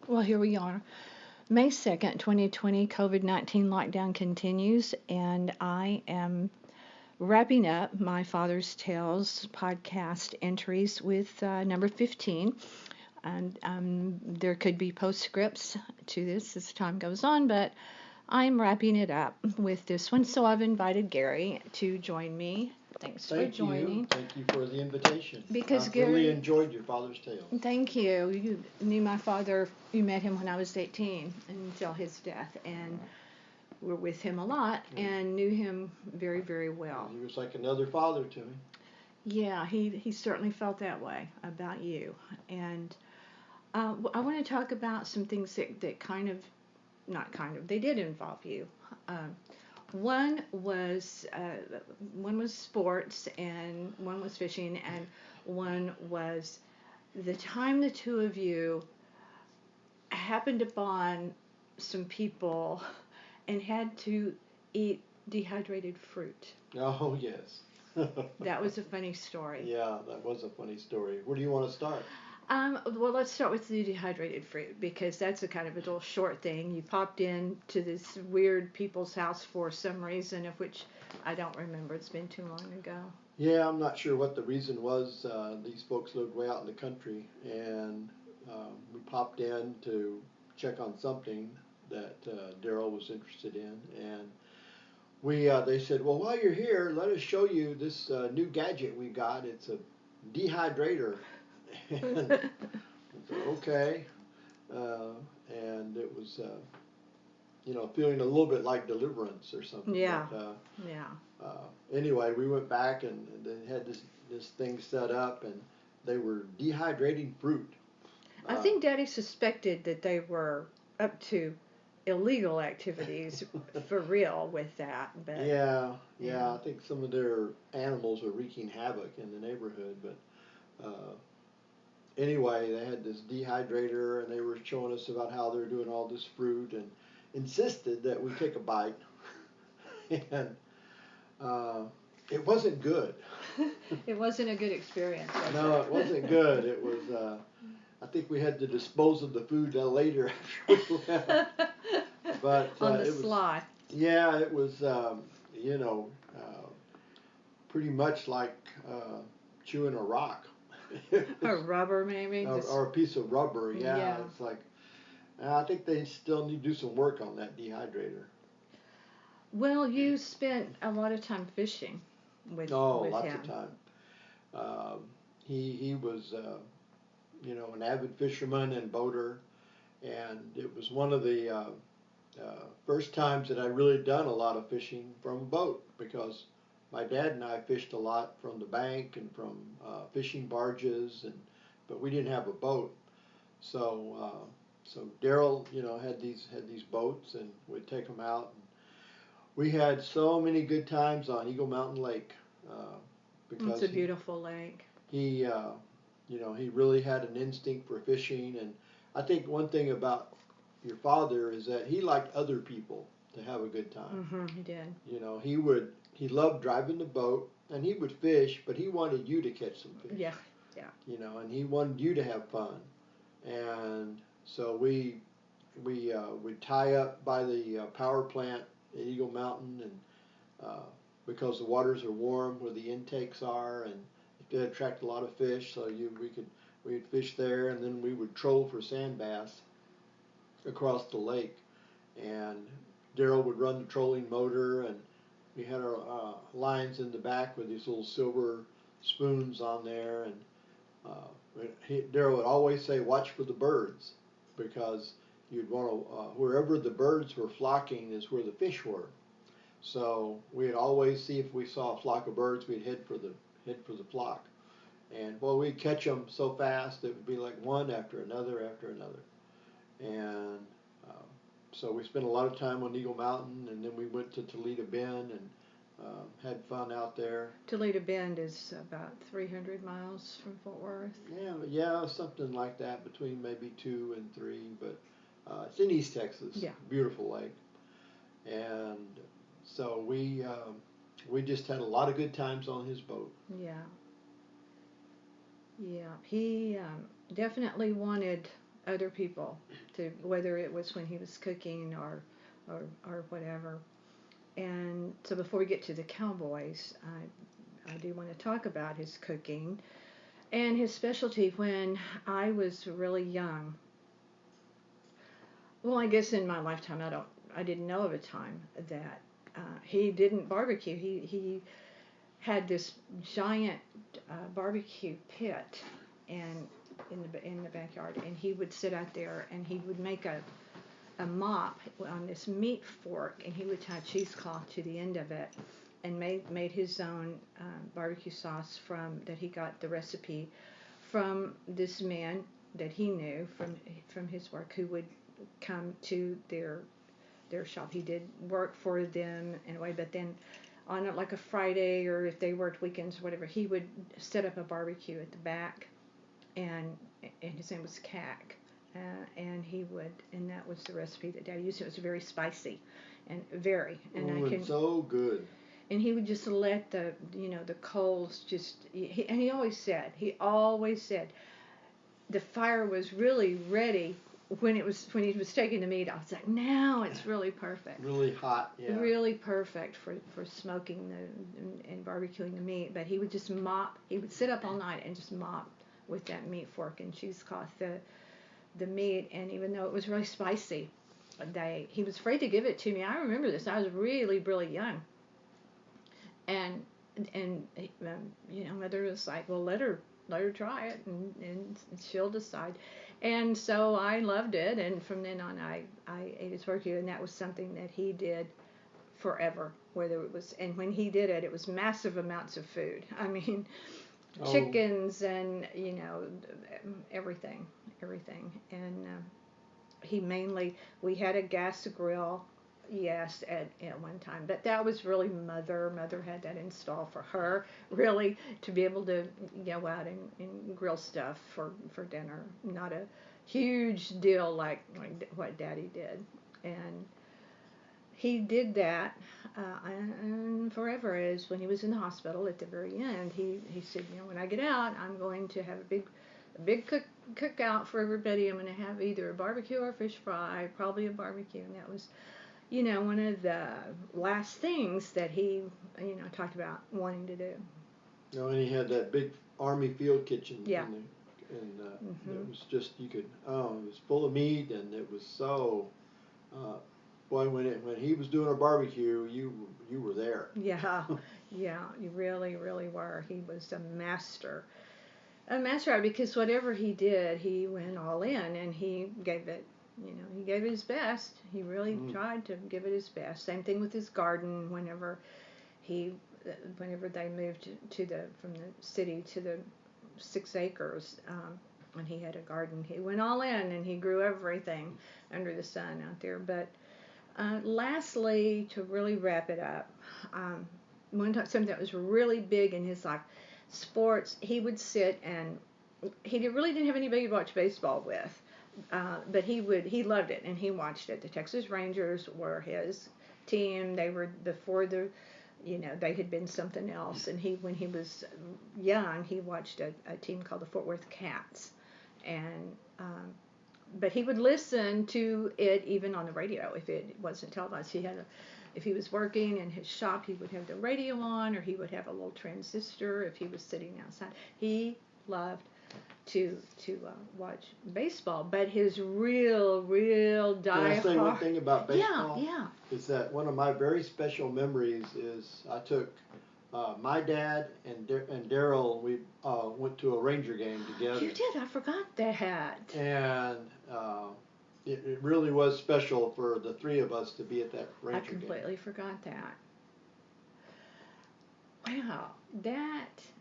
Well, here we are. May 2nd, 2020, COVID-19 lockdown continues, and I am wrapping up my Father's Tales podcast entries with number 15. And there could be postscripts to this as time goes on, but I'm wrapping it up with this one. So I've invited Gary to join me. Thanks for joining. Thank you for the invitation. Because I've Gary, really enjoyed your Father's Tale. Thank you. You knew my father. You met him when I was 18 until his death, and were with him a lot and knew him very, very well. He was like another father to me. Yeah, he certainly felt that way about you. And I want to talk about some things that kind of, not kind of, they did involve you. Um, one was sports, and one was fishing, and one was the time the two of you happened upon some people and had to eat dehydrated fruit. Oh, yes. That was a funny story. Yeah, that was a funny story. Where do you want to start? Well, let's start with the dehydrated fruit, because that's a kind of a little short thing. You popped in to this weird people's house for some reason, of which I don't remember. It's been too long ago. Yeah, I'm not sure what the reason was. These folks lived way out in the country, and we popped in to check on something that Daryl was interested in, and they said, well, while you're here, let us show you this new gadget we got. It's a dehydrator. And I said, okay. And it was, feeling a little bit like deliverance or something. Yeah. But, yeah. Anyway, we went back and they had this thing set up, and they were dehydrating fruit. I think Daddy suspected that they were up to illegal activities for real with that. But yeah, I think some of their animals are wreaking havoc in the neighborhood. But anyway, they had this dehydrator, and they were showing us about how they're doing all this fruit, and insisted that we take a bite. And it wasn't good. It wasn't a good experience. No, it wasn't good. It was. I think we had to dispose of the food later after we left. But on the sly. Yeah, it was. Pretty much like chewing a rock. A rubber, maybe. Or a piece of rubber. Yeah. It's like. I think they still need to do some work on that dehydrator. Well, you spent a lot of time fishing with him. Lots of time. He was, an avid fisherman and boater, and it was one of the first times that I really done a lot of fishing from a boat, because my dad and I fished a lot from the bank and from fishing barges, but we didn't have a boat. So Daryl, had these boats, and we'd take them out. We had so many good times on Eagle Mountain Lake. Because it's a beautiful lake. He really had an instinct for fishing, and I think one thing about your father is that he liked other people to have a good time. Mm-hmm, he did. He loved driving the boat, and he would fish, but he wanted you to catch some fish. Yeah. And he wanted you to have fun, and so we would tie up by the power plant at Eagle Mountain, and because the waters are warm where the intakes are, and it attract a lot of fish, so we'd fish there, and then we would troll for sand bass across the lake, and Daryl would run the trolling motor, and we had our lines in the back with these little silver spoons on there, and Daryl would always say, watch for the birds, because you'd want to, wherever the birds were flocking is where the fish were. So we'd always see if we saw a flock of birds, we'd head for the flock. And we'd catch them so fast, it would be like one after another after another. And so we spent a lot of time on Eagle Mountain, and then we went to Toledo Bend and had fun out there. Toledo Bend is about 300 miles from Fort Worth. Yeah, something like that, between maybe 2 and 3, but it's in East Texas. Yeah. Beautiful lake. And so we just had a lot of good times on his boat. Yeah. He definitely wanted other people, to whether it was when he was cooking or whatever. And so before we get to the Cowboys, I do want to talk about his cooking and his specialty when I was really young. Well, I guess in my lifetime, I didn't know of a time that he didn't barbecue. He had this giant barbecue pit and in the backyard, and he would sit out there and he would make a mop on this meat fork, and he would tie cheesecloth to the end of it, and made his own barbecue sauce that he got the recipe from this man that he knew from his work, who would come to their shop. He did work for them in a way, but then on like a Friday, or if they worked weekends or whatever, he would set up a barbecue at the back, and his name was Cack. And that was the recipe that Dad used. It was very spicy, and It's so good. And he would just let the coals just. He always said the fire was really ready when he was taking the meat. I was like, now it's really perfect. Really hot, yeah. Really perfect for smoking and barbecuing the meat. But he would just mop. He would sit up all night and just mop with that meat fork and cheesecloth the meat. And even though it was really spicy, he was afraid to give it to me. I remember this. I was really, really young. And Mother was like, well, let her try it, and she'll decide. And so I loved it, and from then on I ate his barbecue, and that was something that he did forever. And when he did it, it was massive amounts of food. I mean, chickens and everything. And we had a gas grill. Yes, at one time. But that was really Mother. Mother had that installed for her, really, to be able to go out and grill stuff for dinner. Not a huge deal like what Daddy did. And he did that and forever. As when he was in the hospital at the very end, he said, when I get out, I'm going to have a big cookout for everybody. I'm going to have either a barbecue or a fish fry, probably a barbecue. And that was one of the last things that he, talked about wanting to do. And he had that big Army field kitchen. Yeah. It was just, it was full of meat, and it was so, boy, when he was doing a barbecue, you were there. Yeah, you really, really were. He was a master because whatever he did, he went all in, and he gave it. He gave it his best. He really tried to give it his best. Same thing with his garden. Whenever they moved from the city to the 6 acres, and he had a garden, he went all in and he grew everything under the sun out there. But lastly, to really wrap it up, something that was really big in his life, sports. He would sit, and he really didn't have anybody to watch baseball with. But he loved it, and he watched it. The Texas Rangers were his team. They were before they had been something else. And when he was young, he watched a team called the Fort Worth Cats. And but he would listen to it even on the radio if it wasn't televised. If he was working in his shop, he would have the radio on, or he would have a little transistor if he was sitting outside. He loved to watch baseball, but his real die-hard. Can I say one thing about baseball? Yeah. Is that one of my very special memories is I took my dad and Daryl. We went to a Ranger game together. You did. I forgot that. And it really was special for the three of us to be at that Ranger game. I completely forgot that. Wow,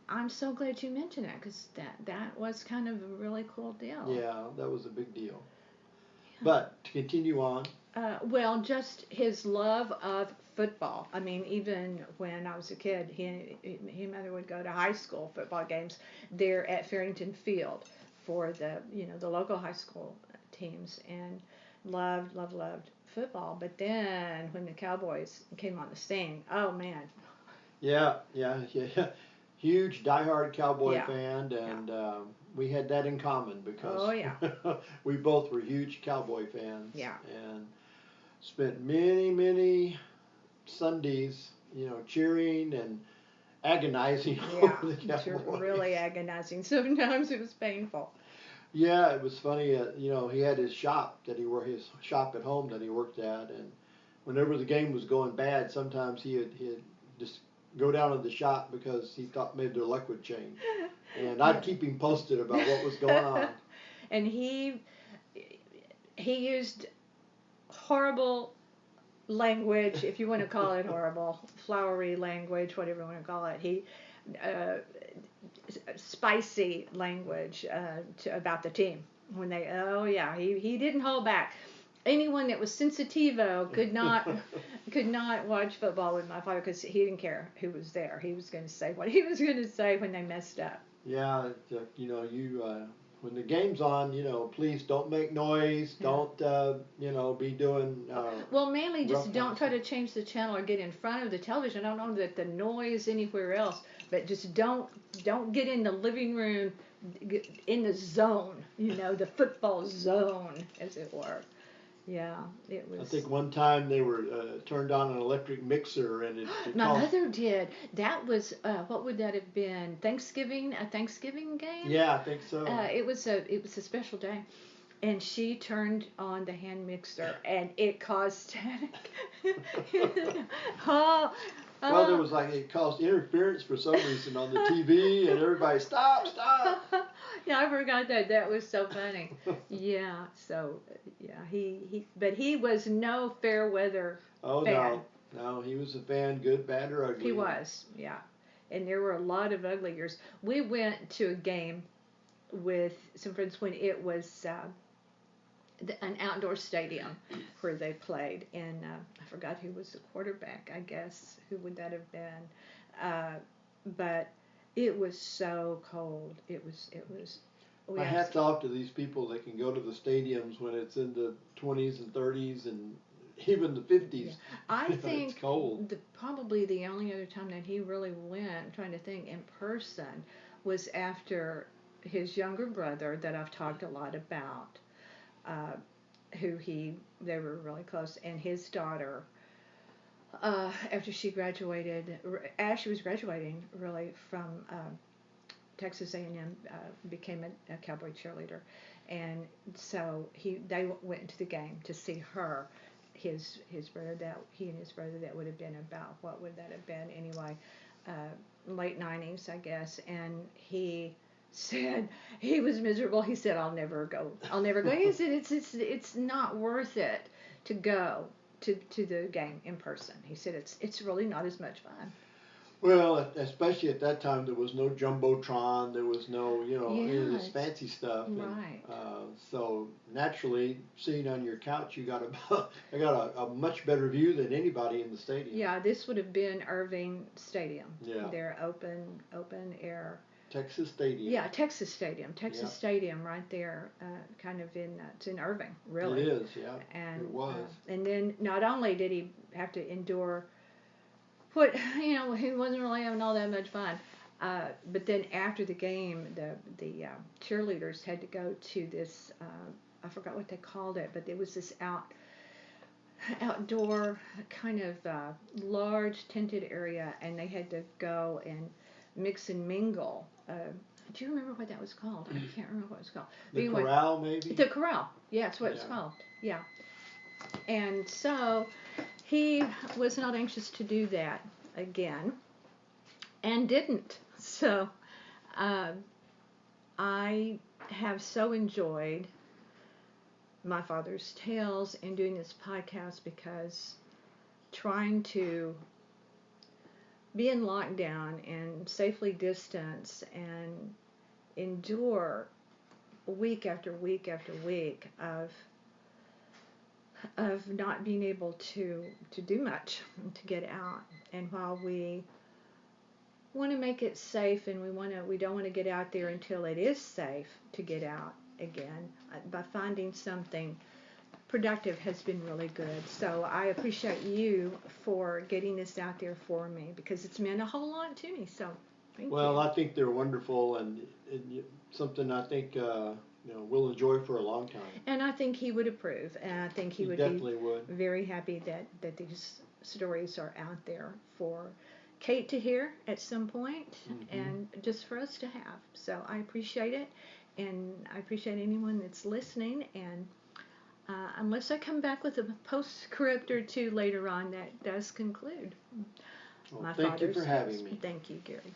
I'm so glad you mentioned that, because that was kind of a really cool deal. Yeah, that was a big deal. Yeah. But to continue on. Well, just his love of football. I mean, even when I was a kid, he and Mother would go to high school football games there at Farrington Field for the local high school teams, and loved football. But then when the Cowboys came on the scene, oh man. Yeah. huge diehard Cowboy Yeah. fan, and we had that in common because Oh yeah. we both were huge Cowboy fans. Yeah. And spent many, many Sundays, cheering and agonizing Yeah. over the Cowboys. Really agonizing. Sometimes it was painful. Yeah, it was funny. He had his shop his shop at home that he worked at, and whenever the game was going bad, sometimes he'd just go down to the shop because he thought maybe their luck would change, and I'd keep him posted about what was going on. And he used horrible language, if you want to call it horrible, flowery language, whatever you want to call it. He spicy language about the team when they. Oh yeah, he didn't hold back. Anyone that was sensitivo could not watch football with my father because he didn't care who was there. He was going to say what he was going to say when they messed up. Yeah, when the game's on, please don't make noise. Don't, be doing. Well, mainly just don't try to change the channel or get in front of the television. I don't know that the noise anywhere else, but just don't get in the living room, in the zone. The football zone, as it were. Yeah, it was. I think one time they were turned on an electric mixer and it My mother did. That was what would that have been? Thanksgiving, a Thanksgiving game? Yeah, I think so. It was a special day, and she turned on the hand mixer and it caused static. oh, Well, there was it caused interference for some reason on the TV, and everybody stop. Yeah, I forgot that. That was so funny. Yeah. So but he was no fair weather fan. No, he was a fan, good, bad, or ugly. He was, yeah. And there were a lot of ugly years. We went to a game with some friends when it was an outdoor stadium where they played, and I forgot who was the quarterback. I guess who would that have been? But it was so cold. It was. My hat's off to these people that can go to the stadiums when it's in the 20s and 30s and even the 50s. Yeah. I think it's cold. Probably the only other time that he really went, I'm trying to think, in person, was after his younger brother that I've talked a lot about, they were really close, and his daughter, after she graduated, as she was graduating really from Texas A&M, became a Cowboy cheerleader, and so they went into the game to see her. His brother he and his brother that would have been about what would that have been anyway, late 90s I guess, and he said he was miserable. He said I'll never go. He said it's not worth it to go to the game in person. He said it's really not as much fun. Well, especially at that time, there was no jumbotron, there was no, any of this fancy stuff. Right. And, so naturally, sitting on your couch, I got a much better view than anybody in the stadium. Yeah, this would have been Irving Stadium. Yeah. Their open air. Texas Stadium. Yeah, Texas Stadium. Stadium right there, kind of it's in Irving, really. It is, yeah. And, it was. And then not only did he have to endure what, he wasn't really having all that much fun. But then after the game, the cheerleaders had to go to this, I forgot what they called it, but it was this outdoor kind of large tented area, and they had to go and mix and mingle. Do you remember what that was called? I can't remember what it was called. The corral, maybe? The corral. Yeah, that's what it's called. Yeah. And so he was not anxious to do that again, and didn't. So I have so enjoyed my father's tales and doing this podcast, because trying to be in lockdown and safely distance and endure week after week after week of not being able to do much, to get out. And while we want to make it safe, and we don't want to get out there until it is safe to get out again, by finding something productive has been really good. So I appreciate you for getting this out there for me, because it's meant a whole lot to me. So Thank Well, you. I think they're wonderful, and something I think we'll enjoy for a long time. And I think he would approve, and I think he He would be definitely would. very happy that these stories are out there for Kate to hear at some point, and just for us to have. So I appreciate it, and I appreciate anyone that's listening. And unless I come back with a postscript or two later on, that does conclude Well, my thank you father's for having house. me. Thank you, Gary.